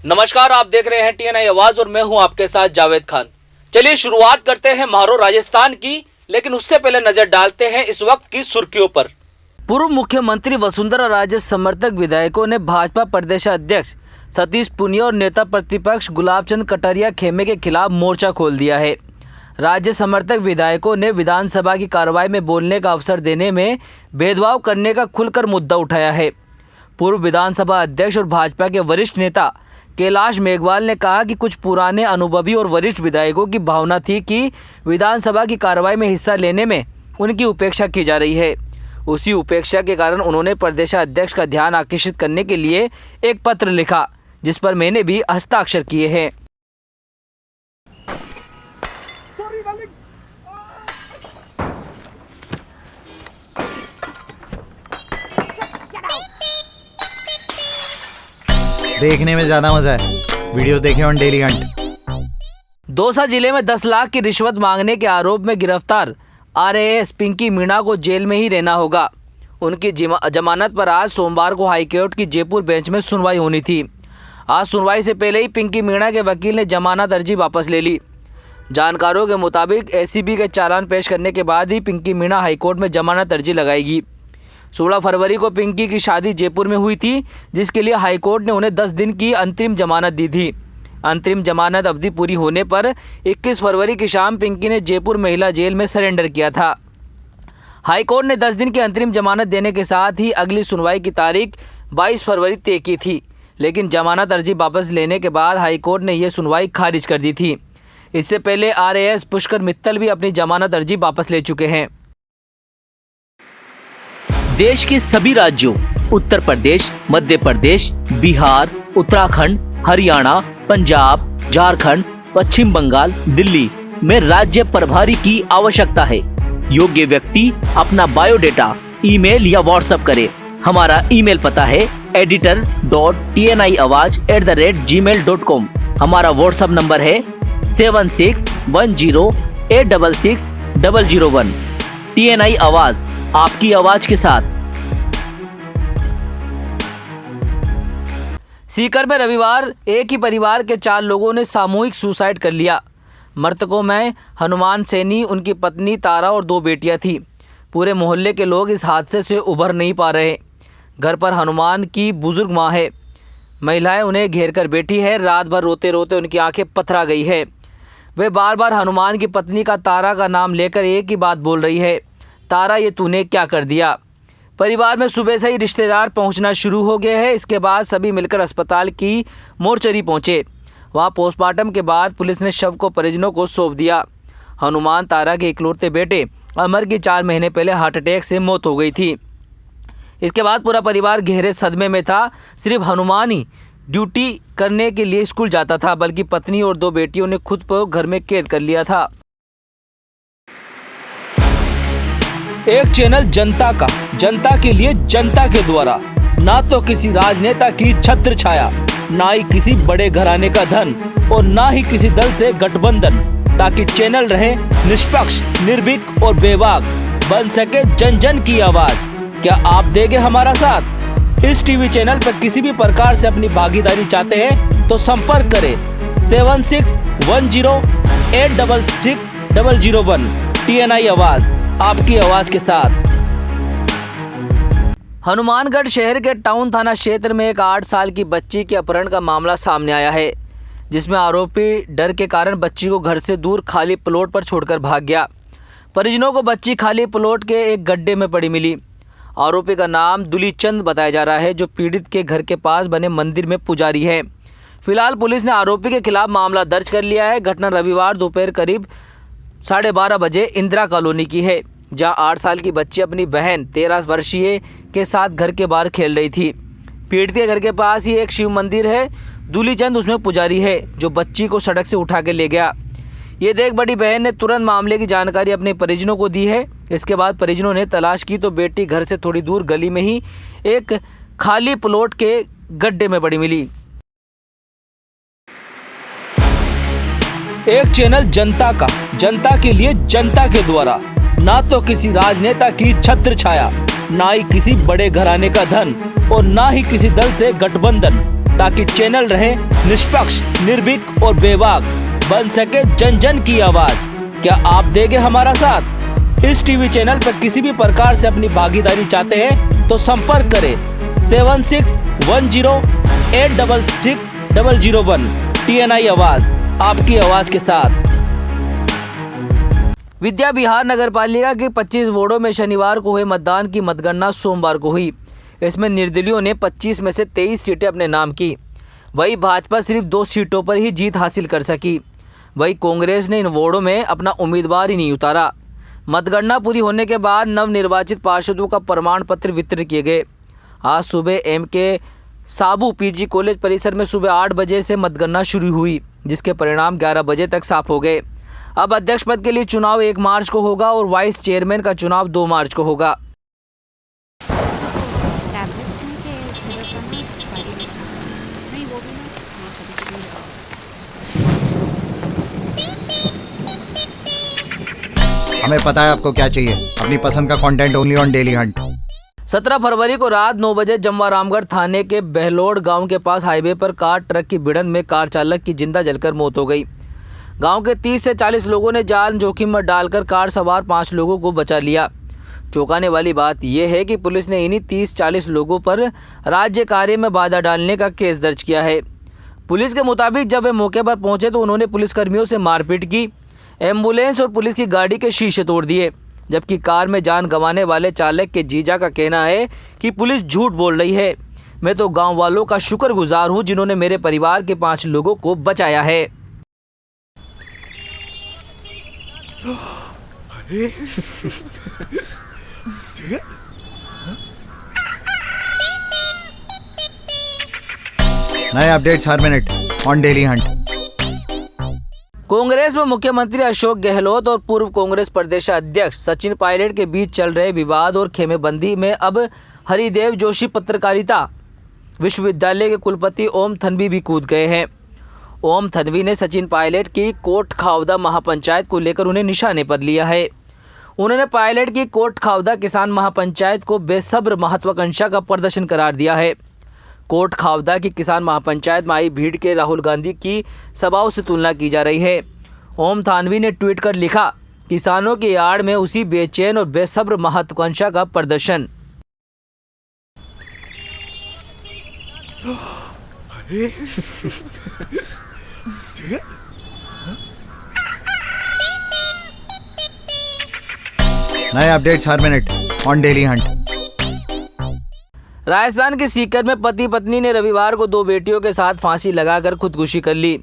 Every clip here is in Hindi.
नमस्कार, आप देख रहे हैं टीएनआई आवाज और मैं हूं आपके साथ जावेद खान। चलिए शुरुआत करते हैं म्हारो राजस्थान की, लेकिन उससे पहले नजर डालते हैं इस वक्त की सुर्खियों पर। पूर्व मुख्यमंत्री वसुंधरा राजे समर्थक विधायकों ने भाजपा प्रदेशाध्यक्ष सतीश पुनिया और नेता प्रतिपक्ष गुलाबचंद कटारिया खेमे के खिलाफ मोर्चा खोल दिया है। राज्य समर्थक विधायकों ने विधानसभा की कार्रवाई में बोलने का अवसर देने में भेदभाव करने का खुलकर मुद्दा उठाया है। पूर्व विधानसभा अध्यक्ष और भाजपा के वरिष्ठ नेता कैलाश मेघवाल ने कहा कि कुछ पुराने अनुभवी और वरिष्ठ विधायकों की भावना थी कि विधानसभा की कार्रवाई में हिस्सा लेने में उनकी उपेक्षा की जा रही है। उसी उपेक्षा के कारण उन्होंने प्रदेशाध्यक्ष का ध्यान आकर्षित करने के लिए एक पत्र लिखा, जिस पर मैंने भी हस्ताक्षर किए हैं। देखने में ज्यादा मजा है, वीडियोस देखें ऑन डेली हंट। दौसा जिले में 10 लाख की रिश्वत मांगने के आरोप में गिरफ्तार आरएएस पिंकी मीणा को जेल में ही रहना होगा। उनकी जमानत पर आज सोमवार को हाईकोर्ट की जयपुर बेंच में सुनवाई होनी थी। आज सुनवाई से पहले ही पिंकी मीणा के वकील ने जमानत अर्जी वापस ले ली। जानकारों के मुताबिक एसीबी के चालान पेश करने के बाद ही पिंकी मीणा हाईकोर्ट में जमानत अर्जी लगाएगी। 16 फरवरी को पिंकी की शादी जयपुर में हुई थी, जिसके लिए हाईकोर्ट ने उन्हें 10 दिन की अंतरिम जमानत दी थी। अंतरिम जमानत अवधि पूरी होने पर 21 फरवरी की शाम पिंकी ने जयपुर महिला जेल में सरेंडर किया था। हाईकोर्ट ने 10 दिन की अंतरिम जमानत देने के साथ ही अगली सुनवाई की तारीख 22 फरवरी तय की थी, लेकिन जमानत अर्जी वापस लेने के बाद हाईकोर्ट ने यह सुनवाई खारिज कर दी थी। इससे पहले आरएएस पुष्कर मित्तल भी अपनी जमानत अर्जी वापस ले चुके हैं। देश के सभी राज्यों उत्तर प्रदेश, मध्य प्रदेश, बिहार, उत्तराखंड, हरियाणा, पंजाब, झारखंड, पश्चिम बंगाल, दिल्ली में राज्य प्रभारी की आवश्यकता है। योग्य व्यक्ति अपना बायोडेटा ईमेल या व्हाट्सएप करे। हमारा ईमेल पता है editor.tniawaz@gmail.com। हमारा व्हाट्सएप नंबर है 7610866001। TNI आवाज, आपकी आवाज के साथ। सीकर में रविवार एक ही परिवार के 4 लोगों ने सामूहिक सुसाइड कर लिया। मृतकों में हनुमान सैनी, उनकी पत्नी तारा और 2 बेटियां थी। पूरे मोहल्ले के लोग इस हादसे से उभर नहीं पा रहे। घर पर हनुमान की बुजुर्ग मां है। महिलाएं उन्हें घेर कर बैठी है। रात भर रोते रोते उनकी आंखें पथरा गई है। वे बार बार हनुमान की पत्नी का तारा का नाम लेकर एक ही बात बोल रही है, तारा ये तूने क्या कर दिया। परिवार में सुबह से ही रिश्तेदार पहुंचना शुरू हो गए हैं। इसके बाद सभी मिलकर अस्पताल की मोर्चरी पहुंचे। वहां पोस्टमार्टम के बाद पुलिस ने शव को परिजनों को सौंप दिया। हनुमान तारा के इकलौते बेटे अमर की 4 महीने पहले हार्ट अटैक से मौत हो गई थी। इसके बाद पूरा परिवार गहरे सदमे में था। सिर्फ हनुमान ही ड्यूटी करने के लिए स्कूल जाता था, बल्कि पत्नी और 2 बेटियों ने खुद को घर में कैद कर लिया था। एक चैनल जनता का, जनता के लिए, जनता के द्वारा। ना तो किसी राजनेता की छत्र छाया, ना ही किसी बड़े घराने का धन और ना ही किसी दल से गठबंधन, ताकि चैनल रहे निष्पक्ष, निर्भीक और बेबाक, बन सके जन जन की आवाज। क्या आप देंगे हमारा साथ? इस टीवी चैनल पर किसी भी प्रकार से अपनी भागीदारी चाहते हैं तो संपर्क करें 7610866001। TNI आवाज, आपकी आवाज के साथ। हनुमानगढ़ शहर के टाउन थाना क्षेत्र में एक 8 साल की बच्ची के अपहरण का मामला सामने आया है, जिसमें आरोपी डर के कारण बच्ची को घर से दूर खाली प्लॉट पर छोड़कर भाग गया। परिजनों को बच्ची खाली प्लॉट के एक गड्ढे में पड़ी मिली। आरोपी का नाम दुलीचंद बताया जा रहा है, जो पीड़ित के घर के पास बने मंदिर में पुजारी है। फिलहाल पुलिस ने आरोपी के खिलाफ मामला दर्ज कर लिया है। घटना रविवार दोपहर करीब 12:30 बजे इंदिरा कॉलोनी की है, जहां 8 साल की बच्ची अपनी बहन 13 वर्षीय के साथ घर के बाहर खेल रही थी। पीड़ित के घर के पास ही एक शिव मंदिर है। दुलीचंद उसमें पुजारी है, जो बच्ची को सड़क से उठा के ले गया। ये देख बड़ी बहन ने तुरंत मामले की जानकारी अपने परिजनों को दी है। इसके बाद परिजनों ने तलाश की तो बेटी घर से थोड़ी दूर गली में ही एक खाली प्लॉट के गड्ढे में पड़ी मिली। एक चैनल जनता का, जनता के लिए, जनता के द्वारा। ना तो किसी राजनेता की छत्र छाया, ना ही किसी बड़े घराने का धन और ना ही किसी दल से गठबंधन, ताकि चैनल रहे निष्पक्ष, निर्भीक और बेबाक, बन सके जन जन की आवाज। क्या आप देंगे हमारा साथ? इस टीवी चैनल पर किसी भी प्रकार से अपनी भागीदारी चाहते हैं तो संपर्क करें 7610866001। TNI आवाज, आपकी आवाज के साथ। विद्या विहार नगर पालिका के 25 वार्डों में शनिवार को हुए मतदान की मतगणना सोमवार को हुई। इसमें निर्दलीयों ने 25 में से 23 सीटें अपने नाम की। वहीं भाजपा सिर्फ 2 सीटों पर ही जीत हासिल कर सकी। वहीं कांग्रेस ने इन वार्डों में अपना उम्मीदवार ही नहीं उतारा। मतगणना पूरी होने के बाद नवनिर्वाचित पार्षदों का प्रमाण पत्र वितरित किए गए। आज सुबह MK साबू PG कॉलेज परिसर में सुबह 8 बजे से मतगणना शुरू हुई, जिसके परिणाम 11 बजे तक साफ हो गए। अब अध्यक्ष पद के लिए चुनाव 1 मार्च को होगा और वाइस चेयरमैन का चुनाव 2 मार्च को होगा। हमें पता है आपको क्या चाहिए, अपनी पसंद का content only on daily Hunt. 17 फरवरी को रात 9 बजे जम्वा रामगढ़ थाने के बहलोड़ गांव के पास हाईवे पर कार ट्रक की भिड़ंत में कार चालक की जिंदा जलकर मौत हो गई। गांव के 30 से 40 लोगों ने जान जोखिम में डालकर कार सवार 5 लोगों को बचा लिया। चौंकाने वाली बात यह है कि पुलिस ने इन्हीं 30-40 लोगों पर राज्य कार्य में बाधा डालने का केस दर्ज किया है। पुलिस के मुताबिक जब वे मौके पर पहुंचे तो उन्होंने पुलिसकर्मियों से मारपीट की, एम्बुलेंस और पुलिस की गाड़ी के शीशे तोड़ दिए। जबकि कार में जान गंवाने वाले चालक के जीजा का कहना है कि पुलिस झूठ बोल रही है। मैं तो गांव वालों का शुक्रगुजार हूं जिन्होंने मेरे परिवार के 5 लोगों को बचाया है। नए updates her minute on daily Hunt. Congress में मुख्यमंत्री अशोक गहलोत और पूर्व कांग्रेस प्रदेश अध्यक्ष सचिन पायलट के बीच चल रहे विवाद और खेमेबंदी में अब हरिदेव जोशी पत्रकारिता विश्वविद्यालय के कुलपति ओम थानवी भी कूद गए हैं। ओम थानवी ने सचिन पायलट की कोट खावदा महापंचायत को लेकर उन्हें निशाने पर लिया है। उन्होंने पायलट की कोट खावदा किसान महापंचायत को बेसब्र महत्वाकांक्षा का प्रदर्शन करार दिया है। कोट खावदा की किसान महापंचायत में आई भीड़ के राहुल गांधी की सभाओं से तुलना की जा रही है। ओम थानवी ने ट्वीट कर लिखा, किसानों की आड़ में उसी बेचैन और बेसब्र महत्वाकांक्षा का प्रदर्शन। नए updates her minute on daily Hunt. Rajasthan के सीकर में पति पत्नी ने रविवार को 2 बेटियों के साथ फांसी लगाकर खुदकुशी कर ली।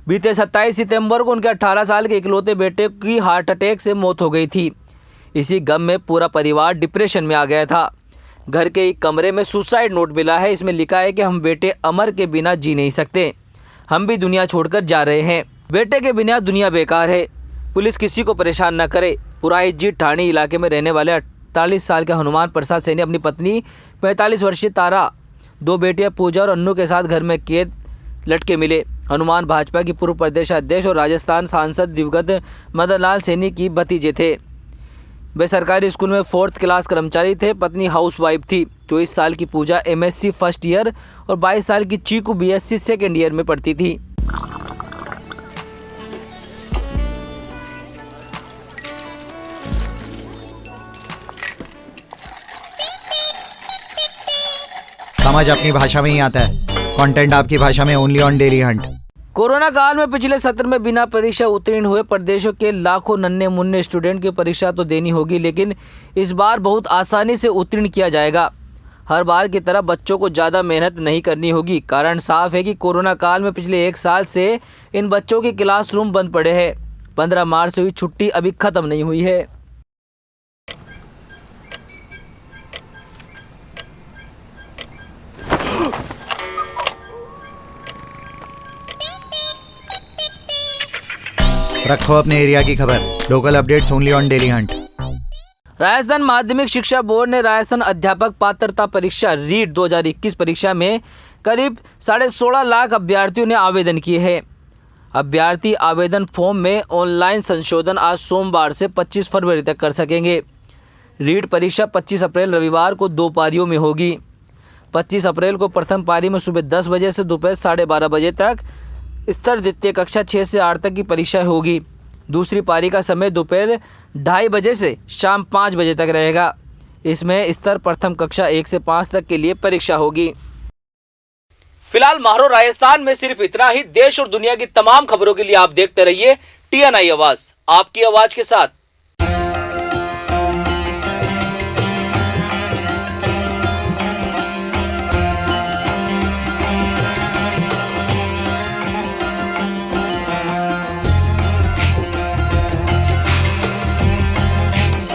बीते 27 सितंबर को उनके 18 साल के इकलौते बेटे की हार्ट अटैक से मौत हो गई थी। इसी गम में पूरा परिवार डिप्रेशन में आ गया था। घर के एक कमरे में सुसाइड नोट मिला है। इसमें लिखा है कि हम बेटे अमर के बिना जी नहीं सकते, हम भी दुनिया छोड़कर जा रहे हैं। बेटे के बिना दुनिया बेकार है, पुलिस किसी को परेशान न करे। पुराईजीत ठाणे इलाके में रहने वाले 48 साल के हनुमान प्रसाद सैनी अपनी पत्नी 45 वर्षीय तारा, 2 बेटियां पूजा और अन्नू के साथ घर में कैद लटके मिले। हनुमान भाजपा की पूर्व प्रदेश अध्यक्ष और राजस्थान सांसद दिवंगत मदन लाल सैनी की भतीजे थे। वे सरकारी स्कूल में 4th क्लास कर्मचारी थे। पत्नी हाउसवाइफ थी। 24 साल की पूजा MSc फर्स्ट ईयर और 22 साल की चीकू BSc सेकेंड ईयर में पढ़ती थी। समझ अपनी भाषा में ही आता है, कंटेंट आपकी भाषा में only on daily Hunt. Corona काल में पिछले सत्र में बिना परीक्षा उत्तीर्ण हुए प्रदेशों के लाखों नन्हे मुन्ने स्टूडेंट की परीक्षा तो देनी होगी, लेकिन इस बार बहुत आसानी से उत्तीर्ण किया जाएगा। हर बार की तरह बच्चों को ज़्यादा मेहनत नहीं करनी होगी। कारण साफ है कि कोरोना काल में पिछले 1 साल से इन बच्चों के क्लासरूम बंद पड़े हैं। 15 मार्च से हुई छुट्टी अभी ख़त्म नहीं हुई है। रखो अपने एरिया की खबर, local updates only on daily Hunt. Rajasthan माध्यमिक शिक्षा बोर्ड ने राजस्थान अध्यापक पात्रता परीक्षा रीट 2021 परीक्षा में करीब 16.5 लाख अभ्यर्थियों ने आवेदन किए हैं। अभ्यर्थी आवेदन फॉर्म में ऑनलाइन संशोधन आज सोमवार से 25 फरवरी तक कर सकेंगे। रीट परीक्षा 25 अप्रैल रविवार को 2 पारियों में होगी। 25 अप्रैल को प्रथम पारी में सुबह 10 बजे से दोपहर 12:30 बजे तक स्तर द्वितीय कक्षा 6 से 8 तक की परीक्षा होगी। दूसरी पारी का समय दोपहर 2:30 बजे से शाम 5 बजे तक रहेगा। इसमें स्तर प्रथम कक्षा 1 से 5 तक के लिए परीक्षा होगी। फिलहाल माहरो राजस्थान में सिर्फ इतना ही। देश और दुनिया की तमाम खबरों के लिए आप देखते रहिए TNI आवाज, आपकी आवाज के साथ।